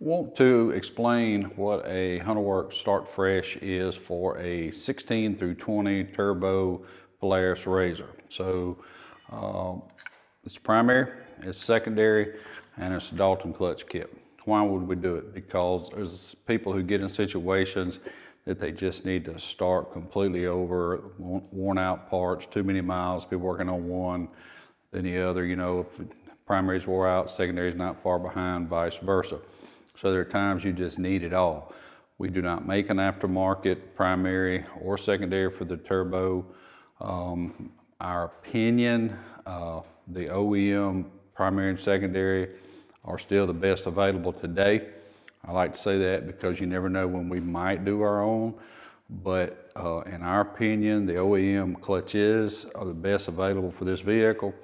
Want to explain what a Hunterworks Start Fresh is for a 16 through 20 turbo Polaris RZR. So it's primary, it's secondary, and it's a Dalton clutch kit. Why would we do it? Because there's people who get in situations that they just need to start completely over, worn out parts, too many miles, be working on one, then the other, you know, if primary's wore out, secondary's not far behind, vice versa. So there are times you just need it all. We do not make an aftermarket primary or secondary for the turbo. Our opinion, the OEM primary and secondary are still the best available today. I like to say that because you never know when we might do our own, but in our opinion, the OEM clutches are the best available for this vehicle.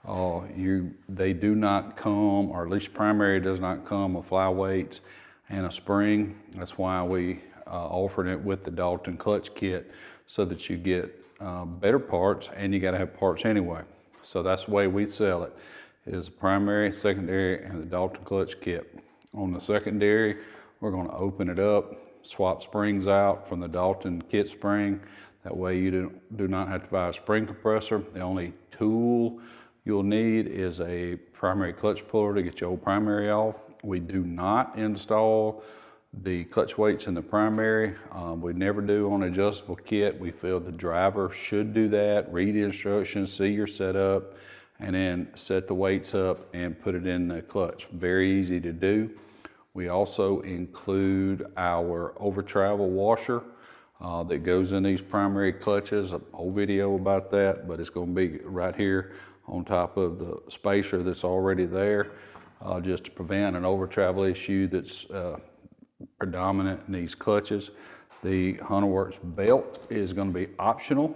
They do not come, or at least primary does not come with flyweights and a spring. That's why we offered it with the Dalton clutch kit, so that you get better parts, and you got to have parts anyway. So that's the way we sell it, is primary, secondary, and the Dalton clutch kit. On the secondary, we're going to open it up, swap springs out from the Dalton kit spring. That way you do not have to buy a spring compressor. The only tool you'll need is a primary clutch puller to get your old primary off. We do not install the clutch weights in the primary. We never do on adjustable kit. We feel the driver should do that, read the instructions, see your setup, and then set the weights up and put it in the clutch. Very easy to do. We also include our overtravel washer that goes in these primary clutches. A whole video about that, but it's going to be right here on top of the spacer that's already there, just to prevent an overtravel issue that's predominant in these clutches. The Hunterworks belt is going to be optional.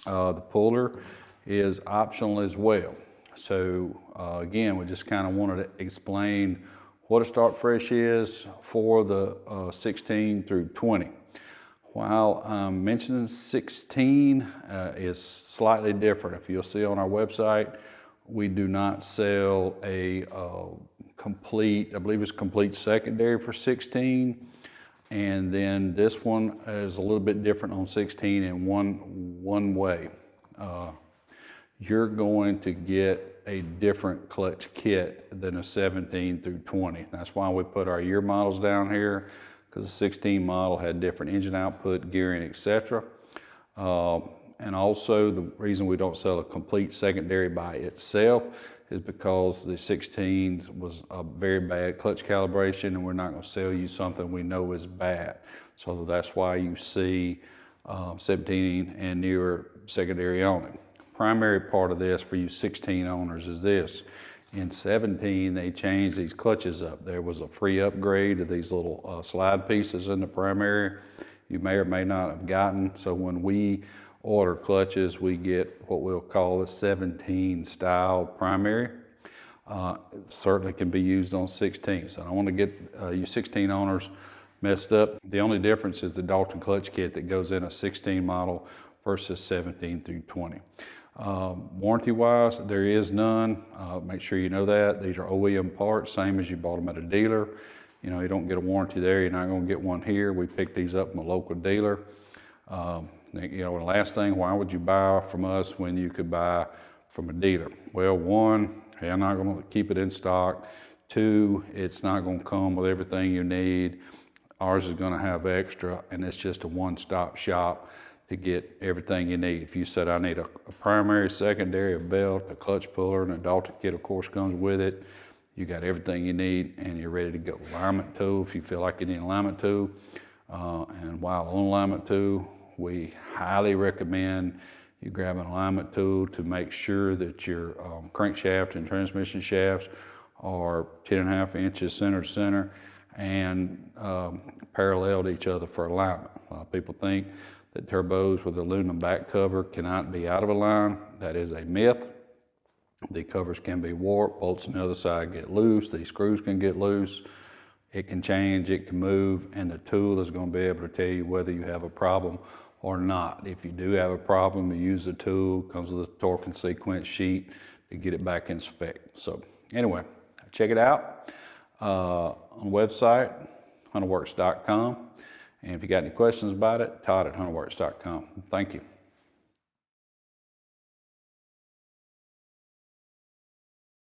The puller is optional as well. So again, we just kind of wanted to explain what a Start Fresh is for the 16 through 20. While I'm mentioning 16 is slightly different. If you'll see on our website, we do not sell a complete, I believe it's complete secondary for 16. And then this one is a little bit different on 16 in one way. You're going to get a different clutch kit than a 17 through 20. That's why we put our year models down here, because the 16 model had different engine output, gearing, etc. And also the reason we don't sell a complete secondary by itself is because the 16 was a very bad clutch calibration, and we're not going to sell you something we know is bad. So that's why you see 17 and newer secondary on it. Primary part of this for you 16 owners is this. In 17, they changed these clutches up. There was a free upgrade of these little slide pieces in the primary you may or may not have gotten. So when we order clutches, we get what we'll call a 17 style primary. It certainly can be used on 16. So I don't want to get you 16 owners messed up. The only difference is the Dalton clutch kit that goes in a 16 model versus 17 through 20. Warranty-wise, there is none. Make sure you know that. These are OEM parts, same as you bought them at a dealer. You know, you don't get a warranty there. You're not going to get one here. We picked these up from a local dealer. You know, the last thing, why would you buy from us when you could buy from a dealer? Well, one, I'm not going to keep it in stock. Two, it's not going to come with everything you need. Ours is going to have extra, and it's just a one-stop shop to get everything you need. If you said, I need a primary, secondary, a belt, a clutch puller, and a Dalton kit, of course, comes with it. You got everything you need, and you're ready to go. Alignment tool, if you feel like you need an alignment tool. And while on alignment tool, we highly recommend you grab an alignment tool to make sure that your crankshaft and transmission shafts are 10.5 inches center to center and parallel to each other for alignment. A lot of people think that turbos with aluminum back cover cannot be out of a line. That is a myth. The covers can be warped, bolts on the other side get loose, these screws can get loose, it can change, it can move, and the tool is going to be able to tell you whether you have a problem or not. If you do have a problem, you use the tool, comes with a torque and sequence sheet to get it back in spec. So anyway, check it out. on the website, hunterworks.com. And if you got any questions about it, Todd at hunterworks.com. Thank you.